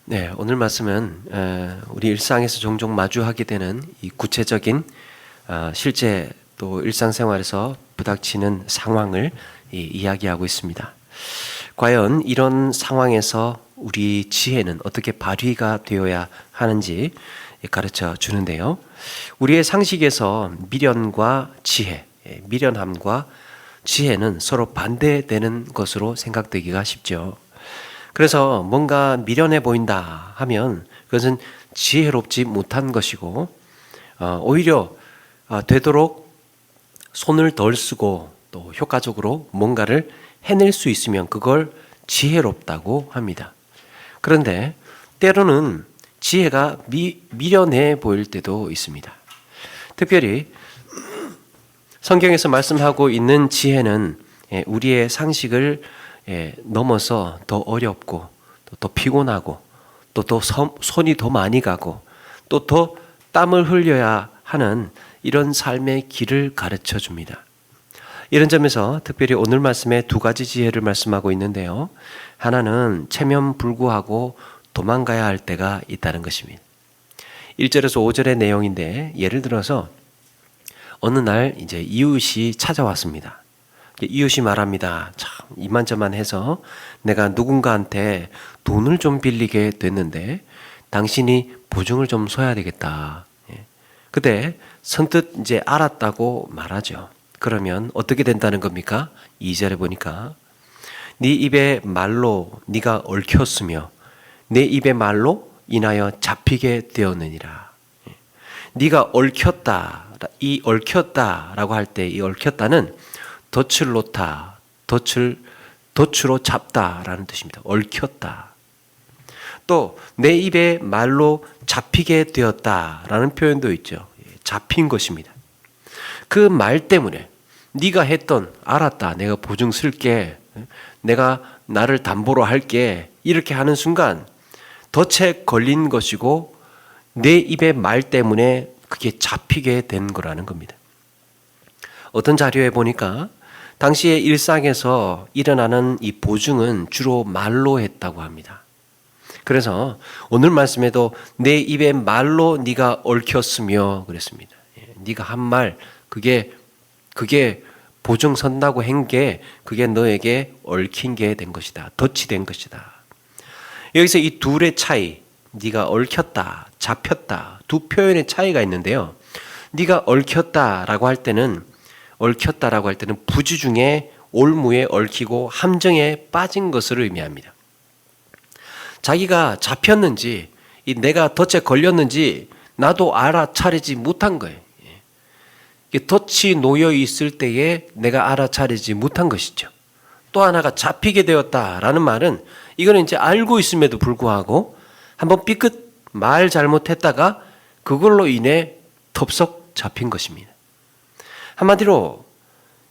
네, 오늘 말씀은 우리 일상에서 종종 마주하게 되는 이 구체적인 실제 또 일상생활에서 부닥치는 상황을 이야기하고 있습니다. 과연 이런 상황에서 우리 지혜는 어떻게 발휘가 되어야 하는지 가르쳐 주는데요. 우리의 상식에서 미련과 지혜, 미련함과 지혜는 서로 반대되는 것으로 생각되기가 쉽죠. 그래서 뭔가 미련해 보인다 하면 그것은 지혜롭지 못한 것이고 오히려 되도록 손을 덜 쓰고 또 효과적으로 뭔가를 해낼 수 있으면 그걸 지혜롭다고 합니다. 그런데 때로는 지혜가 미련해 보일 때도 있습니다. 특별히 성경에서 말씀하고 있는 지혜는 우리의 상식을 넘어서 더 어렵고 또 피곤하고 또 손이 더 많이 가고 또 더 땀을 흘려야 하는 이런 삶의 길을 가르쳐 줍니다. 이런 점에서 특별히 오늘 말씀에 두 가지 지혜를 말씀하고 있는데요. 하나는 체면불구하고 도망가야 할 때가 있다는 것입니다. 1절에서 5절의 내용인데 예를 들어서 어느 날 이제 이웃이 찾아왔습니다. 이웃이 말합니다. 참 이만저만해서 내가 누군가한테 돈을 좀 빌리게 됐는데 당신이 보증을 좀 서야 되겠다. 그때 선뜻 이제 알았다고 말하죠. 그러면 어떻게 된다는 겁니까? 2절에 보니까 네 입의 말로 네가 얽혔으며 내 입의 말로 인하여 잡히게 되었느니라. 네가 얽혔다. 이 얽혔다라고 할 때 이 얽혔다는 덫을 놓다, 덫으로 잡다라는 뜻입니다. 얽혔다. 또 내 입의 말로 잡히게 되었다라는 표현도 있죠. 잡힌 것입니다. 그 말 때문에 네가 했던 알았다. 내가 보증 쓸게. 내가 나를 담보로 할게. 이렇게 하는 순간 덫에 걸린 것이고 내 입의 말 때문에 그게 잡히게 된 거라는 겁니다. 어떤 자료에 보니까 당시의 일상에서 일어나는 이 보증은 주로 말로 했다고 합니다. 그래서 오늘 말씀에도 내 입의 말로 네가 얽혔으며 그랬습니다. 네가 한 말 그게 보증 선다고 한 게 그게 너에게 얽힌 게 된 것이다. 덫이 된 것이다. 여기서 이 둘의 차이, 네가 얽혔다, 잡혔다 두 표현의 차이가 있는데요. 네가 얽혔다라고 할 때는 부지 중에 올무에 얽히고 함정에 빠진 것을 의미합니다. 자기가 잡혔는지 내가 덫에 걸렸는지 나도 알아차리지 못한 거예요. 덫이 놓여 있을 때에 내가 알아차리지 못한 것이죠. 또 하나가 잡히게 되었다라는 말은 이거는 이제 알고 있음에도 불구하고 한번 삐끗 말 잘못했다가 그걸로 인해 덥석 잡힌 것입니다. 한마디로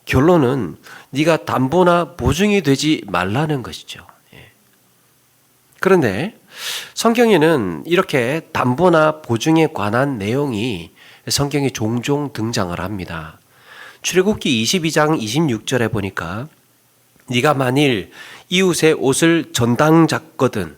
결론은 네가 담보나 보증이 되지 말라는 것이죠. 그런데 성경에는 이렇게 담보나 보증에 관한 내용이 성경에 종종 등장을 합니다. 출애굽기 22장 26절에 보니까 네가 만일 이웃의 옷을 전당 잡거든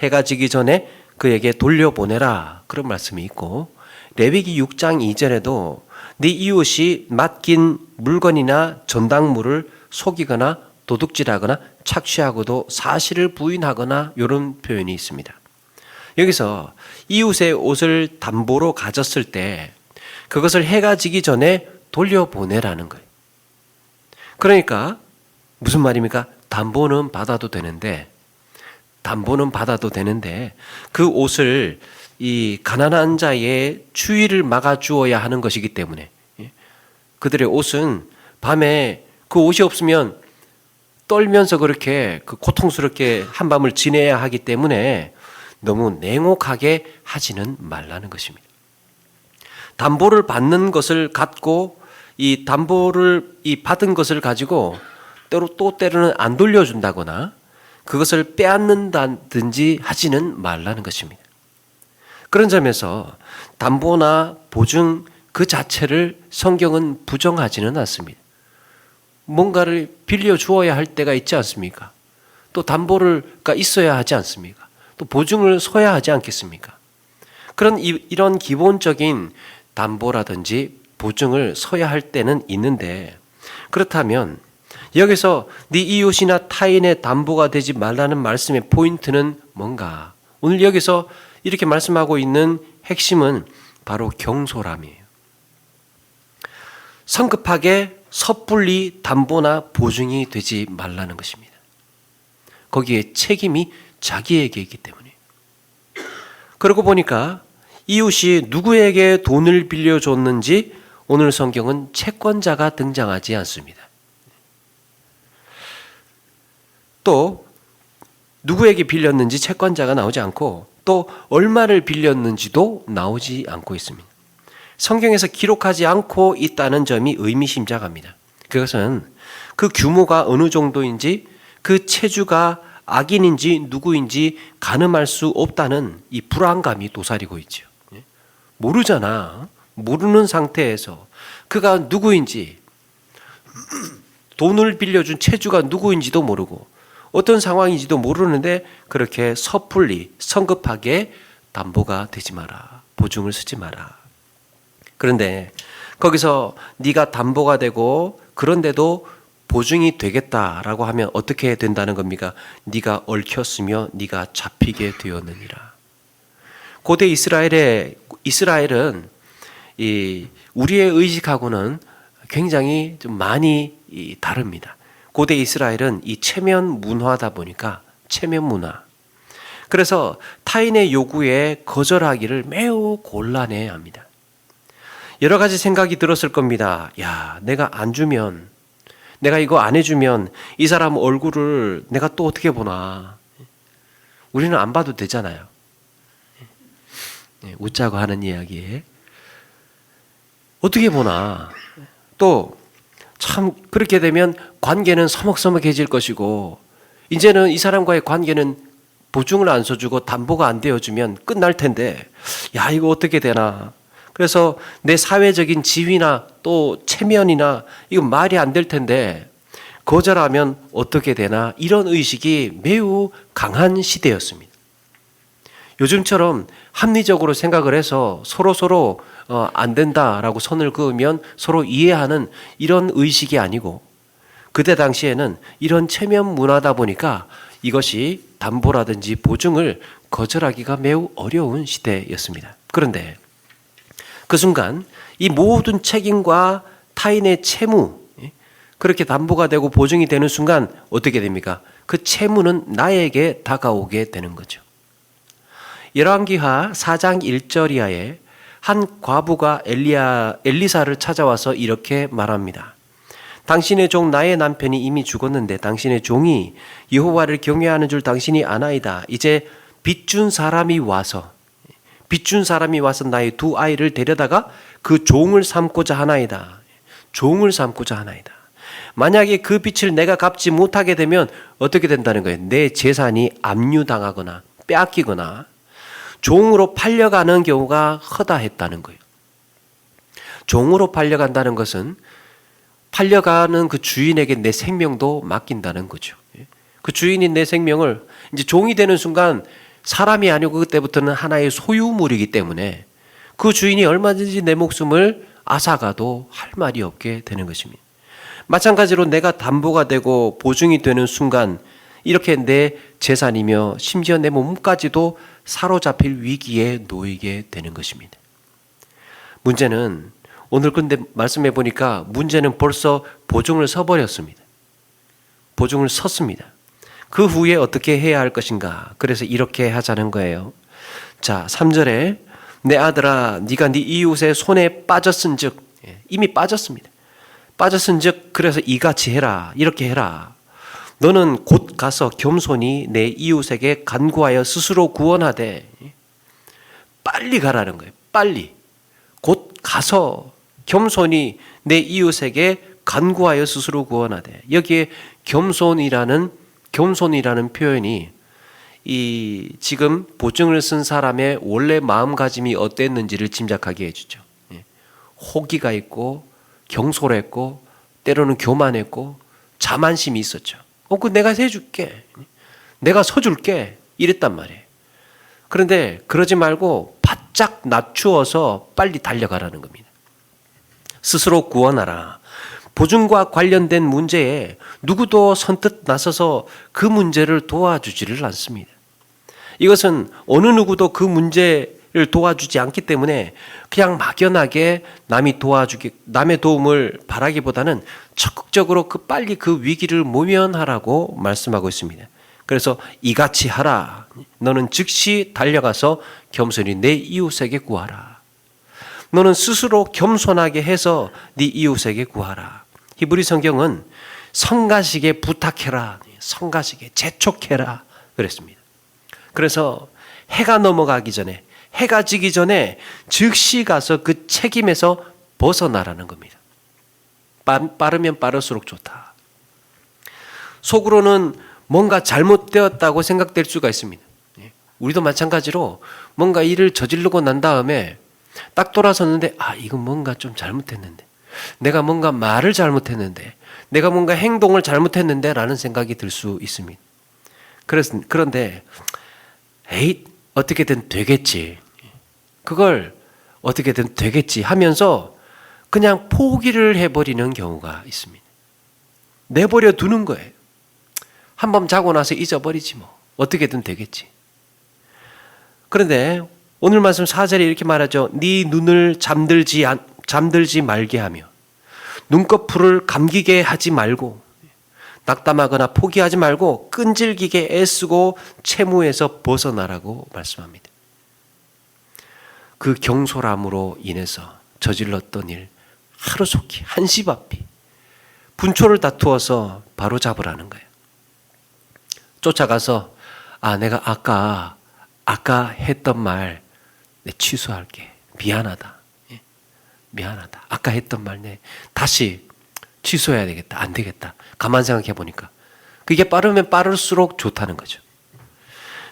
해가 지기 전에 그에게 돌려보내라 그런 말씀이 있고 레위기 6장 2절에도 네 이웃이 맡긴 물건이나 전당물을 속이거나 도둑질하거나 착취하고도 사실을 부인하거나 이런 표현이 있습니다. 여기서 이웃의 옷을 담보로 가졌을 때 그것을 해가 지기 전에 돌려보내라는 거예요. 그러니까 무슨 말입니까? 담보는 받아도 되는데 그 옷을 이 가난한 자의 추위를 막아주어야 하는 것이기 때문에 그들의 옷은 밤에 그 옷이 없으면 떨면서 그렇게 고통스럽게 한밤을 지내야 하기 때문에 너무 냉혹하게 하지는 말라는 것입니다. 담보를 받는 것을 갖고 이 담보를 받은 것을 가지고 때로는 안 돌려준다거나 그것을 빼앗는다든지 하지는 말라는 것입니다. 그런 점에서 담보나 보증 그 자체를 성경은 부정하지는 않습니다. 뭔가를 빌려 주어야 할 때가 있지 않습니까? 또 담보가 있어야 하지 않습니까? 또 보증을 서야 하지 않겠습니까? 그런 이런 기본적인 담보라든지 보증을 서야 할 때는 있는데, 그렇다면 여기서 네 이웃이나 타인의 담보가 되지 말라는 말씀의 포인트는 뭔가? 오늘 여기서 이렇게 말씀하고 있는 핵심은 바로 경솔함이에요. 성급하게 섣불리 담보나 보증이 되지 말라는 것입니다. 거기에 책임이 자기에게 있기 때문에. 그러고 보니까 이웃이 누구에게 돈을 빌려줬는지 오늘 성경은 채권자가 등장하지 않습니다. 또 누구에게 빌렸는지 채권자가 나오지 않고, 또 얼마를 빌렸는지도 나오지 않고 있습니다. 성경에서 기록하지 않고 있다는 점이 의미심장합니다. 그것은 그 규모가 어느 정도인지, 그 채주가 악인인지 누구인지 가늠할 수 없다는 이 불안감이 도사리고 있죠. 모르잖아. 모르는 상태에서 그가 누구인지, 돈을 빌려준 채주가 누구인지도 모르고 어떤 상황인지도 모르는데 그렇게 섣불리 성급하게 담보가 되지 마라, 보증을 쓰지 마라. 그런데 거기서 네가 담보가 되고 그런데도 보증이 되겠다라고 하면 어떻게 된다는 겁니까? 네가 얽혔으며 네가 잡히게 되었느니라. 고대 이스라엘은 우리의 의식하고는 굉장히 좀 많이 다릅니다. 고대 이스라엘은 이 체면 문화다 보니까, 체면 문화. 그래서 타인의 요구에 거절하기를 매우 곤란해 합니다. 여러 가지 생각이 들었을 겁니다. 야, 내가 안 주면, 내가 이거 안 해주면 이 사람 얼굴을 내가 또 어떻게 보나. 우리는 안 봐도 되잖아요. 웃자고 하는 이야기에 어떻게 보나. 또 참 그렇게 되면 관계는 서먹서먹해질 것이고, 이제는 이 사람과의 관계는 보증을 안 서주고 담보가 안 되어주면 끝날 텐데, 야, 이거 어떻게 되나. 그래서 내 사회적인 지위나 또 체면이나 이건 말이 안 될 텐데 거절하면 어떻게 되나, 이런 의식이 매우 강한 시대였습니다. 요즘처럼 합리적으로 생각을 해서 서로 안 된다라고 선을 그으면 서로 이해하는 이런 의식이 아니고, 그때 당시에는 이런 체면 문화다 보니까 이것이 담보라든지 보증을 거절하기가 매우 어려운 시대였습니다. 그런데 그 순간 이 모든 책임과 타인의 채무, 그렇게 담보가 되고 보증이 되는 순간 어떻게 됩니까? 그 채무는 나에게 다가오게 되는 거죠. 열왕기하 4장 1절 이하에 한 과부가 엘리사를 찾아와서 이렇게 말합니다. 당신의 종 나의 남편이 이미 죽었는데 당신의 종이 여호와를 경외하는 줄 당신이 아나이다. 이제 빚준 사람이 와서 나의 두 아이를 데려다가 그 종을 삼고자 하나이다. 종을 삼고자 하나이다. 만약에 그 빚을 내가 갚지 못하게 되면 어떻게 된다는 거예요? 내 재산이 압류당하거나 빼앗기거나 종으로 팔려가는 경우가 허다했다는 거예요. 종으로 팔려간다는 것은 팔려가는 그 주인에게 내 생명도 맡긴다는 거죠. 그 주인이 내 생명을, 이제 종이 되는 순간 사람이 아니고 그때부터는 하나의 소유물이기 때문에 그 주인이 얼마든지 내 목숨을 앗아가도 할 말이 없게 되는 것입니다. 마찬가지로 내가 담보가 되고 보증이 되는 순간 이렇게 내 재산이며 심지어 내 몸까지도 사로잡힐 위기에 놓이게 되는 것입니다. 문제는 오늘 근데 말씀해 보니까 문제는 벌써 보증을 서버렸습니다. 보증을 섰습니다. 그 후에 어떻게 해야 할 것인가? 그래서 이렇게 하자는 거예요. 자, 3절에 내 아들아 네가 네 이웃의 손에 빠졌은즉, 이미 빠졌습니다. 빠졌은즉 그래서 이같이 해라, 이렇게 해라. 너는 곧 가서 겸손히 내 이웃에게 간구하여 스스로 구원하되, 빨리 가라는 거예요. 빨리. 곧 가서 겸손히 내 이웃에게 간구하여 스스로 구원하되. 여기에 겸손이라는 표현이 이 지금 보증을 쓴 사람의 원래 마음가짐이 어땠는지를 짐작하게 해주죠. 호기가 있고 경솔했고 때로는 교만했고 자만심이 있었죠. 그 내가 해줄게. 내가 서줄게. 이랬단 말이에요. 그런데 그러지 말고 바짝 낮추어서 빨리 달려가라는 겁니다. 스스로 구원하라. 보증과 관련된 문제에 누구도 선뜻 나서서 그 문제를 도와주지를 않습니다. 이것은 어느 누구도 그 문제를 도와주지 않기 때문에 그냥 막연하게 남의 도움을 바라기보다는 적극적으로 빨리 그 위기를 모면하라고 말씀하고 있습니다. 그래서 이같이 하라. 너는 즉시 달려가서 겸손히 내 이웃에게 구하라. 너는 스스로 겸손하게 해서 네 이웃에게 구하라. 히브리 성경은 성가시게 부탁해라. 성가시게 재촉해라. 그랬습니다. 그래서 해가 넘어가기 전에, 해가 지기 전에 즉시 가서 그 책임에서 벗어나라는 겁니다. 빠르면 빠를수록 좋다. 속으로는 뭔가 잘못되었다고 생각될 수가 있습니다. 우리도 마찬가지로 뭔가 일을 저지르고 난 다음에 딱 돌아섰는데 이건 뭔가 좀 잘못했는데, 내가 뭔가 말을 잘못했는데, 내가 뭔가 행동을 잘못했는데 라는 생각이 들 수 있습니다. 그런데 어떻게든 되겠지. 그걸 어떻게든 되겠지 하면서 그냥 포기를 해버리는 경우가 있습니다. 내버려 두는 거예요. 한번 자고 나서 잊어버리지 뭐. 어떻게든 되겠지. 그런데 오늘 말씀 4절에 이렇게 말하죠. 네 눈을 잠들지 말게 하며 눈꺼풀을 감기게 하지 말고 낙담하거나 포기하지 말고 끈질기게 애쓰고 채무에서 벗어나라고 말씀합니다. 그 경솔함으로 인해서 저질렀던 일 하루속히 한시바삐 분초를 다투어서 바로 잡으라는 거예요. 쫓아가서 내가 아까 했던 말 취소할게. 미안하다. 미안하다. 아까 했던 말 다시 취소해야 되겠다. 안 되겠다. 가만 생각해 보니까 그게 빠르면 빠를수록 좋다는 거죠.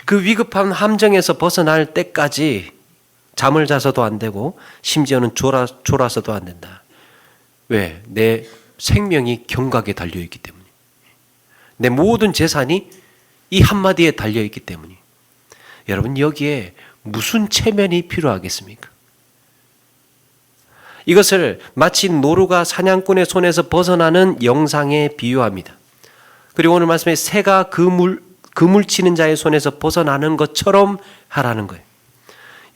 그 위급한 함정에서 벗어날 때까지 잠을 자서도 안 되고 심지어는 졸아서도 안 된다. 왜? 내 생명이 경각에 달려있기 때문에. 내 모든 재산이 이 한마디에 달려있기 때문에. 여러분 여기에 무슨 체면이 필요하겠습니까? 이것을 마치 노루가 사냥꾼의 손에서 벗어나는 영상에 비유합니다. 그리고 오늘 말씀에 새가 그물치는 자의 손에서 벗어나는 것처럼 하라는 거예요.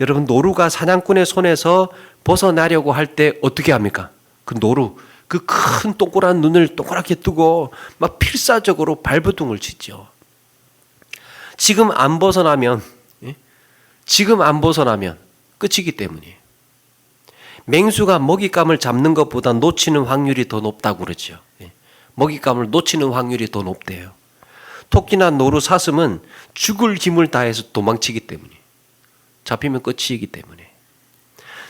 여러분 노루가 사냥꾼의 손에서 벗어나려고 할 때 어떻게 합니까? 그 노루, 그 큰 동그란 눈을 동그랗게 뜨고 막 필사적으로 발버둥을 치죠. 지금 안 벗어나면 끝이기 때문이에요. 맹수가 먹잇감을 잡는 것보다 놓치는 확률이 더 높다고 그러죠. 먹잇감을 놓치는 확률이 더 높대요. 토끼나 노루, 사슴은 죽을 힘을 다해서 도망치기 때문에, 잡히면 끝이기 때문에,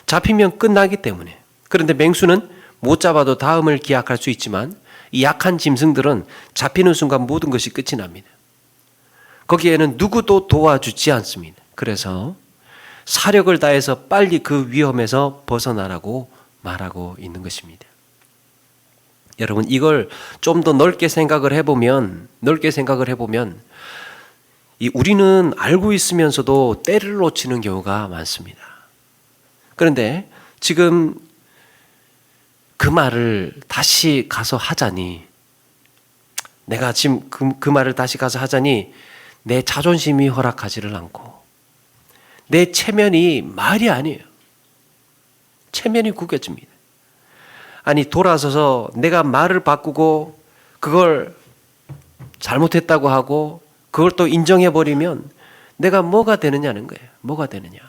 잡히면 끝나기 때문에. 그런데 맹수는 못 잡아도 다음을 기약할 수 있지만 이 약한 짐승들은 잡히는 순간 모든 것이 끝이 납니다. 거기에는 누구도 도와주지 않습니다. 그래서 사력을 다해서 빨리 그 위험에서 벗어나라고 말하고 있는 것입니다. 여러분 이걸 좀 더 넓게 생각을 해보면 우리는 알고 있으면서도 때를 놓치는 경우가 많습니다. 그런데 지금 그 말을 다시 가서 하자니, 내가 지금 그 말을 다시 가서 하자니 내 자존심이 허락하지를 않고 내 체면이 말이 아니에요. 체면이 구겨집니다. 아니 돌아서서 내가 말을 바꾸고 그걸 잘못했다고 하고 그걸 또 인정해버리면 내가 뭐가 되느냐는 거예요. 뭐가 되느냐.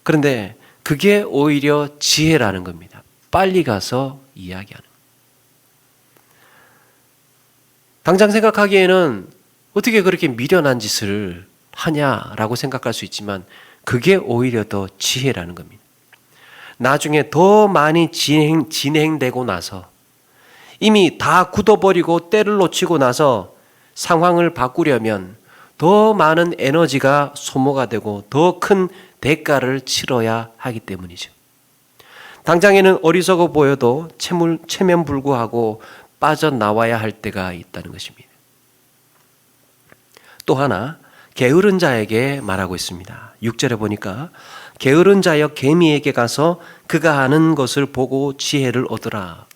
그런데 그게 오히려 지혜라는 겁니다. 빨리 가서 이야기하는. 당장 생각하기에는 어떻게 그렇게 미련한 짓을 하냐라고 생각할 수 있지만 그게 오히려 더 지혜라는 겁니다. 나중에 더 많이 진행되고 나서 이미 다 굳어버리고 때를 놓치고 나서 상황을 바꾸려면 더 많은 에너지가 소모가 되고 더 큰 대가를 치러야 하기 때문이죠. 당장에는 어리석어 보여도 체면불구하고 빠져나와야 할 때가 있다는 것입니다. 또 하나 게으른 자에게 말하고 있습니다. 6절에 보니까 게으른 자여 개미에게 가서 그가 하는 것을 보고 지혜를 얻으라.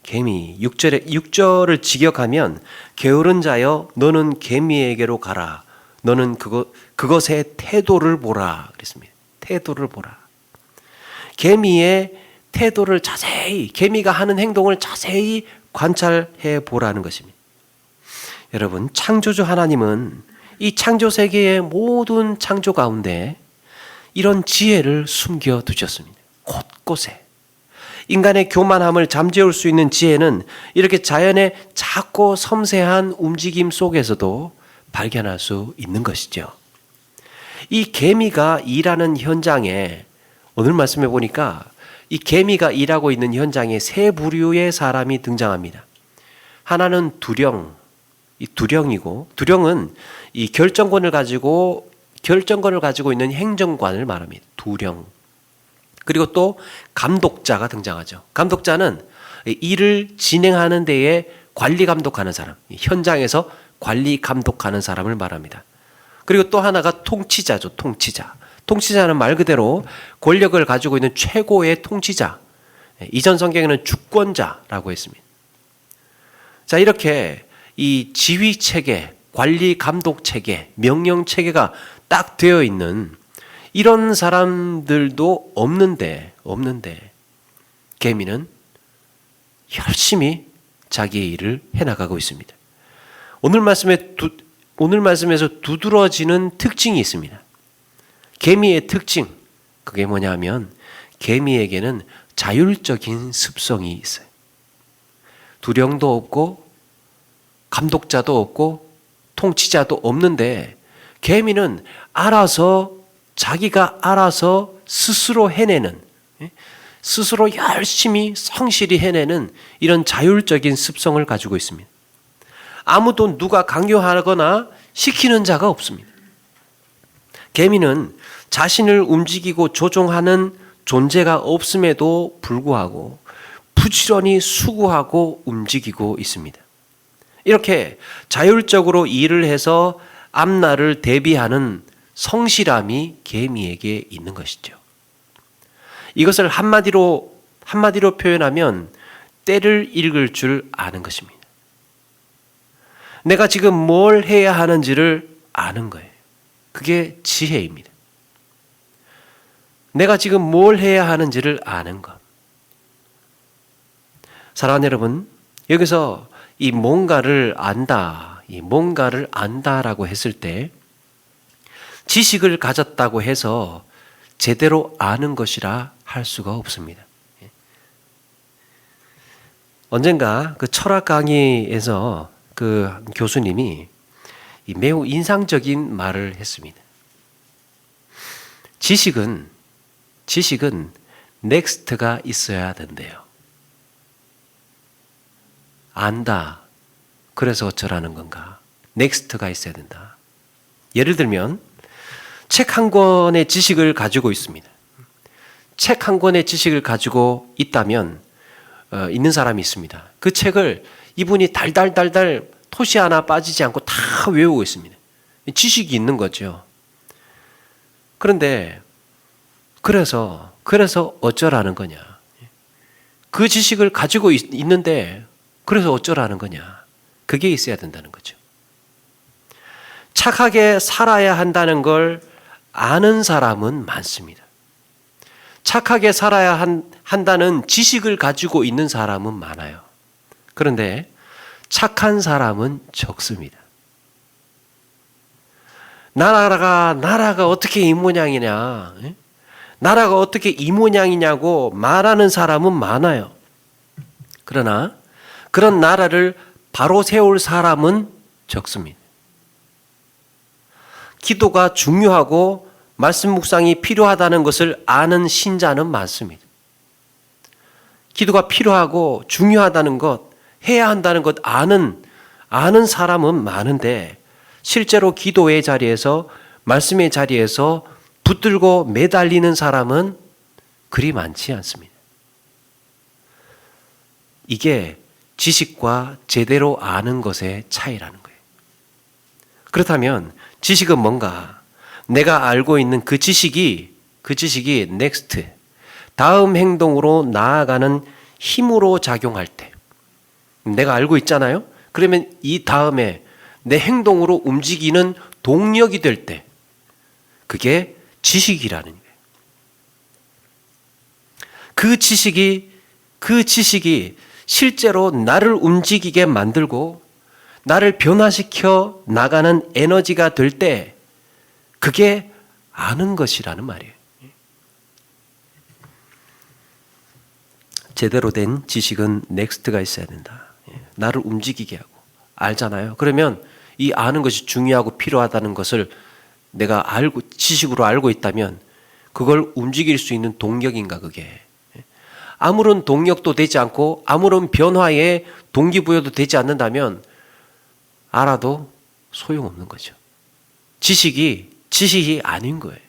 개미 6절을 직역하면 게으른 자여 너는 개미에게로 가라. 너는 그것의 태도를 보라 그랬습니다. 태도를 보라. 개미의 태도를 자세히, 개미가 하는 행동을 자세히 관찰해 보라는 것입니다. 여러분, 창조주 하나님은 이 창조 세계의 모든 창조 가운데 이런 지혜를 숨겨 두셨습니다. 곳곳에. 인간의 교만함을 잠재울 수 있는 지혜는 이렇게 자연의 작고 섬세한 움직임 속에서도 발견할 수 있는 것이죠. 이 개미가 일하는 현장에, 오늘 말씀해 보니까 이 개미가 일하고 있는 현장에 세 부류의 사람이 등장합니다. 하나는 두령, 이 두령이고, 두령은 이 결정권을 가지고 있는 행정관을 말합니다. 두령. 그리고 또 감독자가 등장하죠. 감독자는 일을 진행하는 데에 관리 감독하는 사람, 현장에서 관리 감독하는 사람을 말합니다. 그리고 또 하나가 통치자죠. 통치자. 통치자는 말 그대로 권력을 가지고 있는 최고의 통치자. 이전 성경에는 주권자라고 했습니다. 자, 이렇게 이 지휘 체계, 관리 감독 체계, 명령 체계가 딱 되어 있는 이런 사람들도 없는데 개미는 열심히 자기의 일을 해나가고 있습니다. 오늘 말씀에서 두드러지는 특징이 있습니다. 개미의 특징, 그게 뭐냐 하면 개미에게는 자율적인 습성이 있어요. 두령도 없고 감독자도 없고 통치자도 없는데 개미는 자기가 알아서 스스로 해내는, 스스로 열심히 성실히 해내는 이런 자율적인 습성을 가지고 있습니다. 아무도 누가 강요하거나 시키는 자가 없습니다. 개미는 자신을 움직이고 조종하는 존재가 없음에도 불구하고 부지런히 수고하고 움직이고 있습니다. 이렇게 자율적으로 일을 해서 앞날을 대비하는 성실함이 개미에게 있는 것이죠. 이것을 한마디로 표현하면 때를 읽을 줄 아는 것입니다. 내가 지금 뭘 해야 하는지를 아는 거예요. 그게 지혜입니다. 내가 지금 뭘 해야 하는지를 아는 것. 사랑하는 여러분, 여기서 이 뭔가를 안다라고 했을 때 지식을 가졌다고 해서 제대로 아는 것이라 할 수가 없습니다. 언젠가 그 철학 강의에서 그 교수님이 매우 인상적인 말을 했습니다. 지식은 넥스트가 있어야 된대요. 안다. 그래서 어쩌라는 건가? 넥스트가 있어야 된다. 예를 들면 책 한 권의 지식을 가지고 있습니다. 책 한 권의 지식을 가지고 있는 사람이 있습니다. 그 책을 이분이 달달달달 토시 하나 빠지지 않고 다 외우고 있습니다. 지식이 있는 거죠. 그런데 그래서 어쩌라는 거냐? 그 지식을 가지고 있는데 그래서 어쩌라는 거냐? 그게 있어야 된다는 거죠. 착하게 살아야 한다는 걸 아는 사람은 많습니다. 착하게 살아야 한다는 지식을 가지고 있는 사람은 많아요. 그런데 착한 사람은 적습니다. 나라가 어떻게 이 모양이냐? 나라가 어떻게 이 모양이냐고 말하는 사람은 많아요. 그러나 그런 나라를 바로 세울 사람은 적습니다. 기도가 중요하고 말씀 묵상이 필요하다는 것을 아는 신자는 많습니다. 기도가 필요하고 중요하다는 것, 해야 한다는 것 아는 사람은 많은데 실제로 기도의 자리에서 말씀의 자리에서 붙들고 매달리는 사람은 그리 많지 않습니다. 이게 지식과 제대로 아는 것의 차이라는 거예요. 그렇다면 지식은 뭔가? 내가 알고 있는 그 지식이 next, 다음 행동으로 나아가는 힘으로 작용할 때, 내가 알고 있잖아요. 그러면 이 다음에 내 행동으로 움직이는 동력이 될 때, 그게 지식이라는 거예요. 그 지식이 실제로 나를 움직이게 만들고 나를 변화시켜 나가는 에너지가 될 때, 그게 아는 것이라는 말이에요. 제대로 된 지식은 넥스트가 있어야 된다. 나를 움직이게 하고 알잖아요. 그러면 이 아는 것이 중요하고 필요하다는 것을 내가 지식으로 알고 있다면 그걸 움직일 수 있는 동력인가 그게. 아무런 동력도 되지 않고 아무런 변화의 동기부여도 되지 않는다면 알아도 소용없는 거죠. 지식이 아닌 거예요.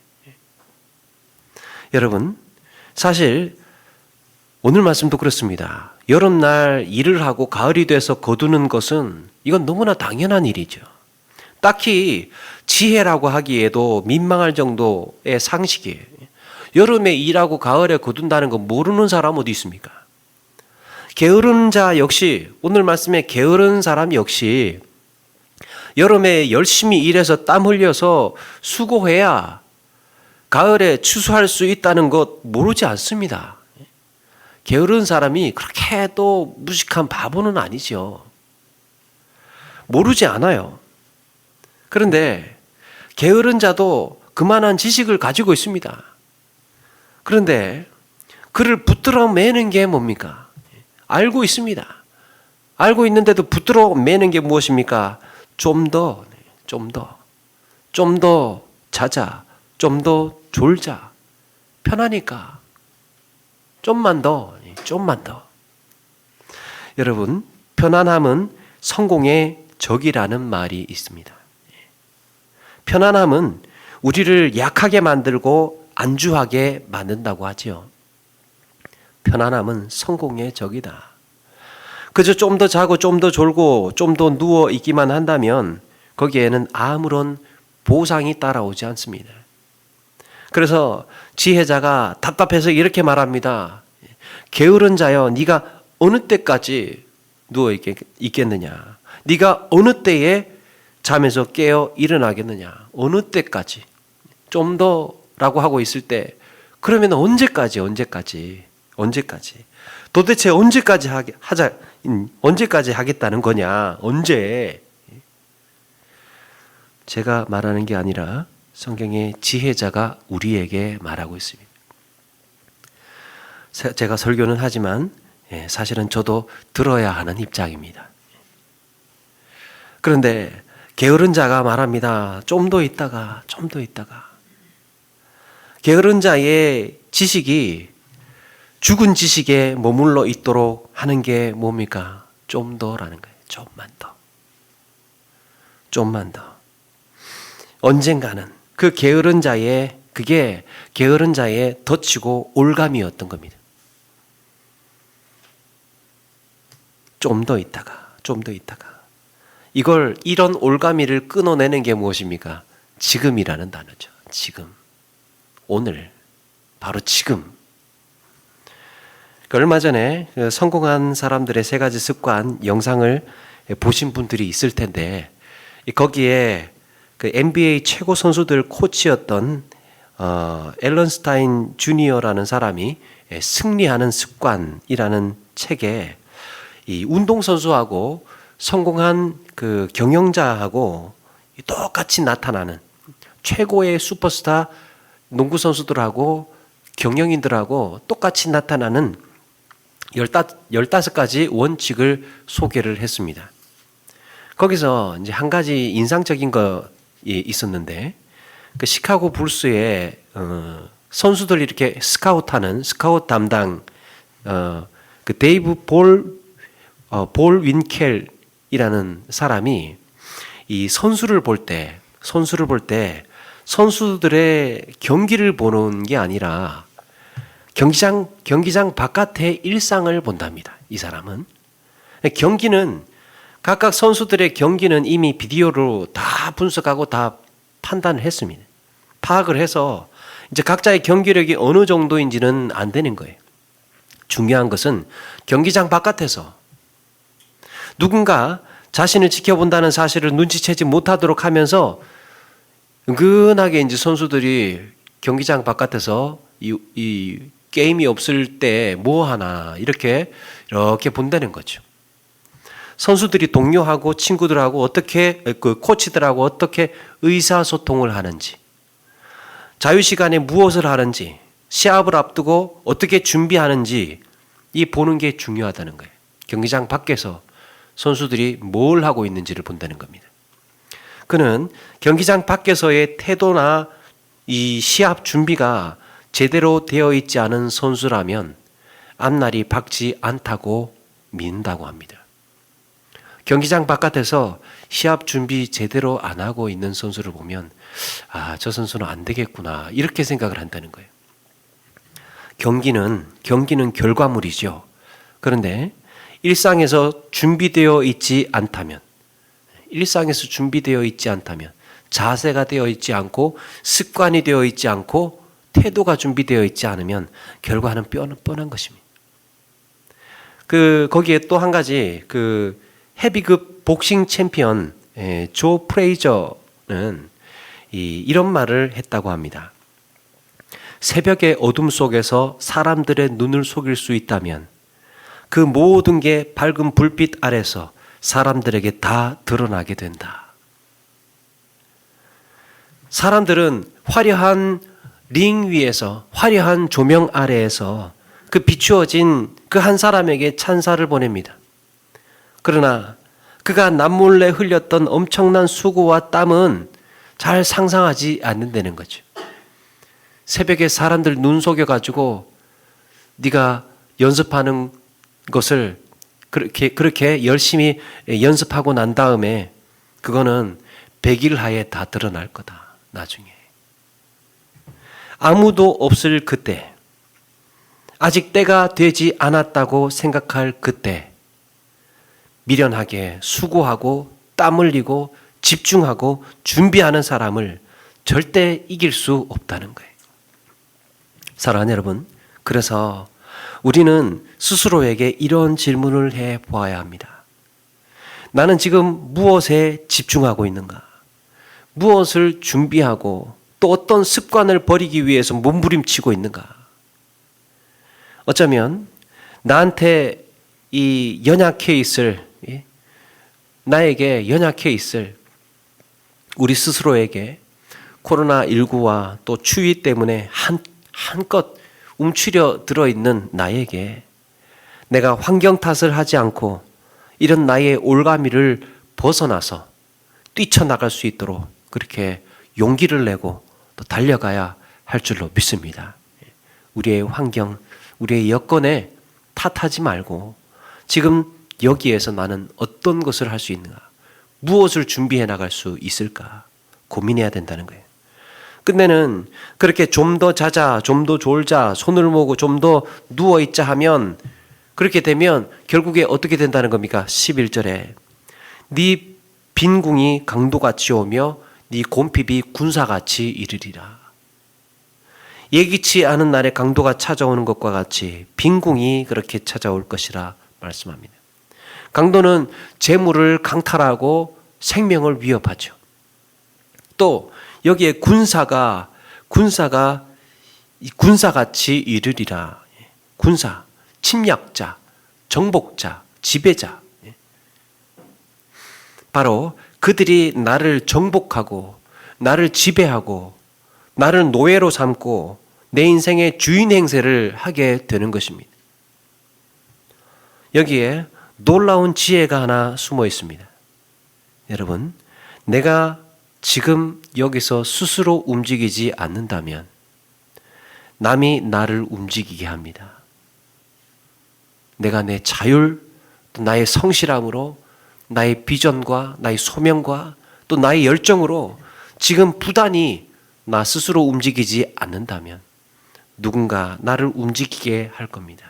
여러분, 사실 오늘 말씀도 그렇습니다. 여름날 일을 하고 가을이 돼서 거두는 것은 이건 너무나 당연한 일이죠. 딱히 지혜라고 하기에도 민망할 정도의 상식이에요. 여름에 일하고 가을에 거둔다는 거 모르는 사람 어디 있습니까? 게으른 자 역시, 오늘 말씀에 게으른 사람 역시 여름에 열심히 일해서 땀 흘려서 수고해야 가을에 추수할 수 있다는 것 모르지 않습니다. 게으른 사람이 그렇게 또 무식한 바보는 아니죠. 모르지 않아요. 그런데 게으른 자도 그만한 지식을 가지고 있습니다. 그런데 그를 붙들어 매는 게 뭡니까? 알고 있습니다. 알고 있는데도 붙들어 매는 게 무엇입니까? 좀 더 자자, 좀 더 졸자. 편하니까. 좀만 더. 여러분, 편안함은 성공의 적이라는 말이 있습니다. 편안함은 우리를 약하게 만들고 안주하게 만든다고 하죠. 편안함은 성공의 적이다. 그저 좀 더 자고 좀 더 졸고 좀 더 누워 있기만 한다면 거기에는 아무런 보상이 따라오지 않습니다. 그래서 지혜자가 답답해서 이렇게 말합니다. 게으른 자여, 네가 어느 때까지 누워 있겠느냐? 네가 어느 때에 잠에서 깨어 일어나겠느냐? 어느 때까지? 좀 더라고 하고 있을 때, 그러면 언제까지? 도대체 언제까지 언제까지 하겠다는 거냐? 언제? 제가 말하는 게 아니라 성경의 지혜자가 우리에게 말하고 있습니다. 제가 설교는 하지만 사실은 저도 들어야 하는 입장입니다. 그런데 게으른 자가 말합니다. 좀 더 있다가. 게으른 자의 지식이 죽은 지식에 머물러 있도록 하는 게 뭡니까? 좀 더라는 거예요. 좀만 더. 언젠가는 그게 게으른 자의 덧치고 올감이었던 겁니다. 좀 더 있다가. 이런 올가미를 끊어내는 게 무엇입니까? 지금이라는 단어죠. 지금. 오늘. 바로 지금. 얼마 전에 성공한 사람들의 3가지 습관 영상을 보신 분들이 있을 텐데, 거기에 그 NBA 최고 선수들 코치였던 앨런 스타인 주니어라는 사람이 승리하는 습관이라는 책에 이 운동선수하고 성공한 그 경영자하고 똑같이 나타나는 최고의 슈퍼스타 농구선수들하고 경영인들하고 똑같이 나타나는 15가지 원칙을 소개를 했습니다. 거기서 이제 한 가지 인상적인 거 있었는데, 그 시카고 불스의 선수들 이렇게 스카우트하는 스카우트 담당 그 데이브 볼 윈켈이라는 사람이 이 선수를 볼 때 선수들의 경기를 보는 게 아니라 경기장 바깥의 일상을 본답니다. 이 사람은 경기는 각각 선수들의 경기는 이미 비디오로 다 분석하고 다 판단을 했습니다. 파악을 해서 이제 각자의 경기력이 어느 정도인지는 안 되는 거예요. 중요한 것은 경기장 바깥에서 누군가 자신을 지켜본다는 사실을 눈치채지 못하도록 하면서 은근하게 이제 선수들이 경기장 바깥에서 이 게임이 없을 때 뭐 하나 이렇게 본다는 거죠. 선수들이 동료하고 친구들하고 어떻게 코치들하고 어떻게 의사소통을 하는지, 자유시간에 무엇을 하는지, 시합을 앞두고 어떻게 준비하는지 이 보는 게 중요하다는 거예요. 경기장 밖에서 선수들이 뭘 하고 있는지를 본다는 겁니다. 그는 경기장 밖에서의 태도나 이 시합 준비가 제대로 되어 있지 않은 선수라면 앞날이 밝지 않다고 믿는다고 합니다. 경기장 바깥에서 시합 준비 제대로 안 하고 있는 선수를 보면 저 선수는 안 되겠구나 이렇게 생각을 한다는 거예요. 경기는 결과물이죠. 그런데 일상에서 준비되어 있지 않다면, 자세가 되어 있지 않고 습관이 되어 있지 않고 태도가 준비되어 있지 않으면 결과는 뻔한 것입니다. 거기에 또 한 가지 헤비급 복싱 챔피언 조 프레이저는 이런 말을 했다고 합니다. 새벽의 어둠 속에서 사람들의 눈을 속일 수 있다면 그 모든 게 밝은 불빛 아래서 사람들에게 다 드러나게 된다. 사람들은 화려한 링 위에서, 화려한 조명 아래에서 그 비추어진 그 한 사람에게 찬사를 보냅니다. 그러나 그가 남몰래 흘렸던 엄청난 수고와 땀은 잘 상상하지 않는다는 거죠. 새벽에 사람들 눈 속여가지고 네가 연습하는 것을 그렇게 열심히 연습하고 난 다음에 그거는 100일 하에 다 드러날 거다. 나중에. 아무도 없을 그때, 아직 때가 되지 않았다고 생각할 그때 미련하게 수고하고 땀 흘리고 집중하고 준비하는 사람을 절대 이길 수 없다는 거예요. 사랑하는 여러분, 그래서 우리는 스스로에게 이런 질문을 해 보아야 합니다. 나는 지금 무엇에 집중하고 있는가? 무엇을 준비하고 또 어떤 습관을 버리기 위해서 몸부림치고 있는가? 어쩌면 나한테 나에게 연약해 있을 우리 스스로에게 코로나19와 또 추위 때문에 한껏 움츠려 들어있는 나에게 내가 환경 탓을 하지 않고 이런 나의 올가미를 벗어나서 뛰쳐나갈 수 있도록 그렇게 용기를 내고 또 달려가야 할 줄로 믿습니다. 우리의 환경, 우리의 여건에 탓하지 말고 지금 여기에서 나는 어떤 것을 할 수 있는가, 무엇을 준비해 나갈 수 있을까 고민해야 된다는 거예요. 끝내는 그렇게 좀 더 자자, 좀 더 졸자, 손을 모으고 좀 더 누워있자 하면 그렇게 되면 결국에 어떻게 된다는 겁니까? 11절에 네 빈궁이 강도같이 오며 네 곰핍이 군사같이 이르리라. 예기치 않은 날에 강도가 찾아오는 것과 같이 빈궁이 그렇게 찾아올 것이라 말씀합니다. 강도는 재물을 강탈하고 생명을 위협하죠. 또 여기에 군사같이 이르리라. 군사, 침략자, 정복자, 지배자. 바로 그들이 나를 정복하고 나를 지배하고 나를 노예로 삼고 내 인생의 주인 행세를 하게 되는 것입니다. 여기에 놀라운 지혜가 하나 숨어 있습니다. 여러분, 내가 지금 여기서 스스로 움직이지 않는다면 남이 나를 움직이게 합니다. 내가 내 자율, 또 나의 성실함으로, 나의 비전과 나의 소명과 또 나의 열정으로 지금 부단히 나 스스로 움직이지 않는다면 누군가 나를 움직이게 할 겁니다.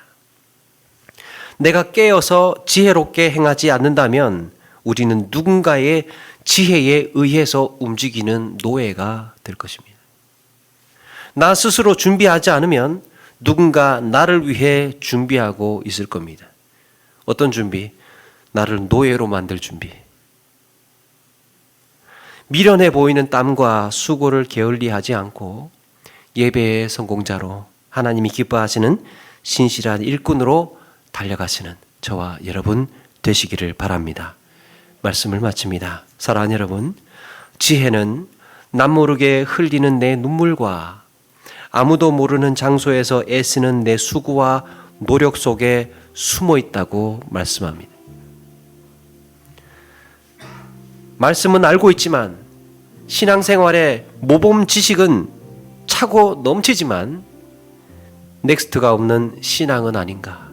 내가 깨어서 지혜롭게 행하지 않는다면 우리는 누군가의 지혜에 의해서 움직이는 노예가 될 것입니다. 나 스스로 준비하지 않으면 누군가 나를 위해 준비하고 있을 겁니다. 어떤 준비? 나를 노예로 만들 준비. 미련해 보이는 땀과 수고를 게을리하지 않고 예배의 성공자로 하나님이 기뻐하시는 신실한 일꾼으로 달려가시는 저와 여러분 되시기를 바랍니다. 말씀을 마칩니다. 사랑하는 여러분, 지혜는 남모르게 흘리는 내 눈물과 아무도 모르는 장소에서 애쓰는 내 수고와 노력 속에 숨어 있다고 말씀합니다. 말씀은 알고 있지만 신앙생활의 모범 지식은 차고 넘치지만 넥스트가 없는 신앙은 아닌가.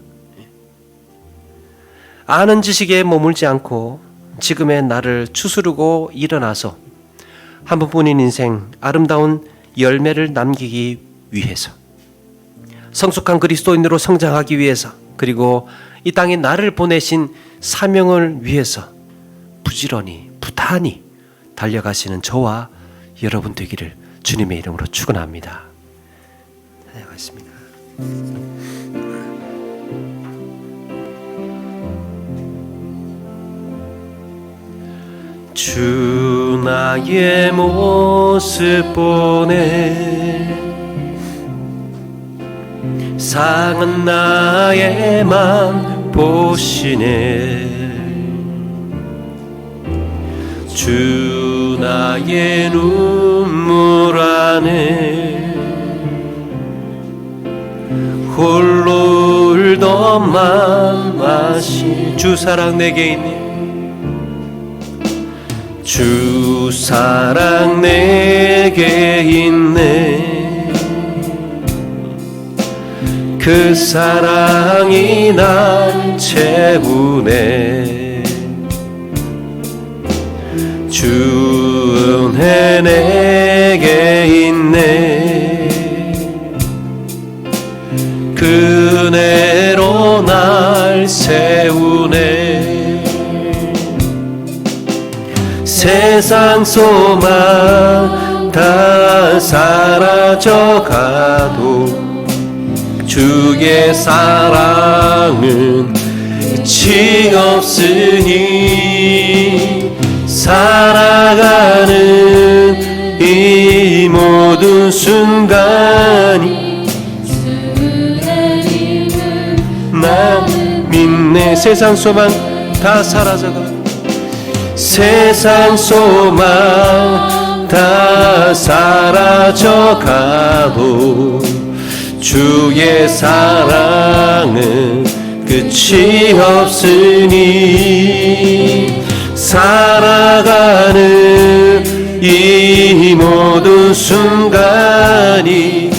아는 지식에 머물지 않고 지금의 나를 추스르고 일어나서 한 번뿐인 인생 아름다운 열매를 남기기 위해서, 성숙한 그리스도인으로 성장하기 위해서, 그리고 이 땅에 나를 보내신 사명을 위해서 부지런히 부단히 달려가시는 저와 여러분 되기를 주님의 이름으로 축원합니다. 다녀가겠습니다. 주 나의 모습 보내 상한 나의 맘 보시네. 주 나의 눈물 안에 홀로 울던 맘 아시. 주 사랑 내게 있네. 주 사랑 내게 있네. 그 사랑이 날 채우네. 주 은혜 내게 있네. 그 은혜로 날 세우네. 세상 소망 다 사라져가도 주의 사랑은 끝이 없으니 살아가는 이 모든 순간이 난 믿네. 세상 소망 다 사라져가. 세상 소망 다 사라져가도 주의 사랑은 끝이 없으니 살아가는 이 모든 순간이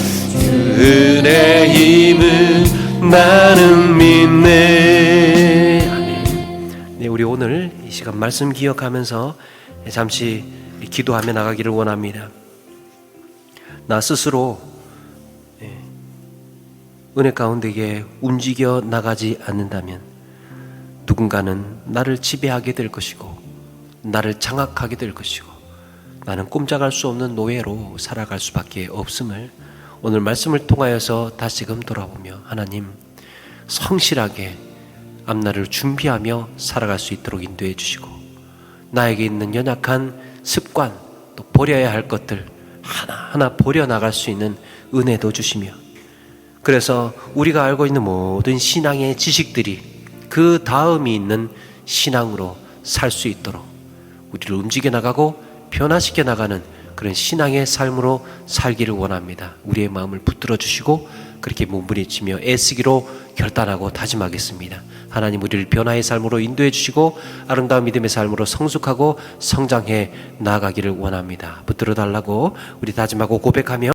은혜 힘을 나는 믿네. 아멘. 네, 우리 오늘 이 시간 말씀 기억하면서 잠시 기도하며 나가기를 원합니다. 나 스스로 은혜 가운데에 움직여 나가지 않는다면 누군가는 나를 지배하게 될 것이고 나를 장악하게 될 것이고 나는 꼼짝할 수 없는 노예로 살아갈 수밖에 없음을 오늘 말씀을 통하여서 다시금 돌아보며 하나님 성실하게 앞날을 준비하며 살아갈 수 있도록 인도해 주시고 나에게 있는 연약한 습관 또 버려야 할 것들 하나하나 버려나갈 수 있는 은혜도 주시며 그래서 우리가 알고 있는 모든 신앙의 지식들이 그 다음이 있는 신앙으로 살 수 있도록 우리를 움직여 나가고 변화시켜 나가는 그런 신앙의 삶으로 살기를 원합니다. 우리의 마음을 붙들어 주시고 그렇게 몸부림치며 애쓰기로 결단하고 다짐하겠습니다. 하나님 우리를 변화의 삶으로 인도해 주시고 아름다운 믿음의 삶으로 성숙하고 성장해 나아가기를 원합니다. 붙들어 달라고 우리 다짐하고 고백하며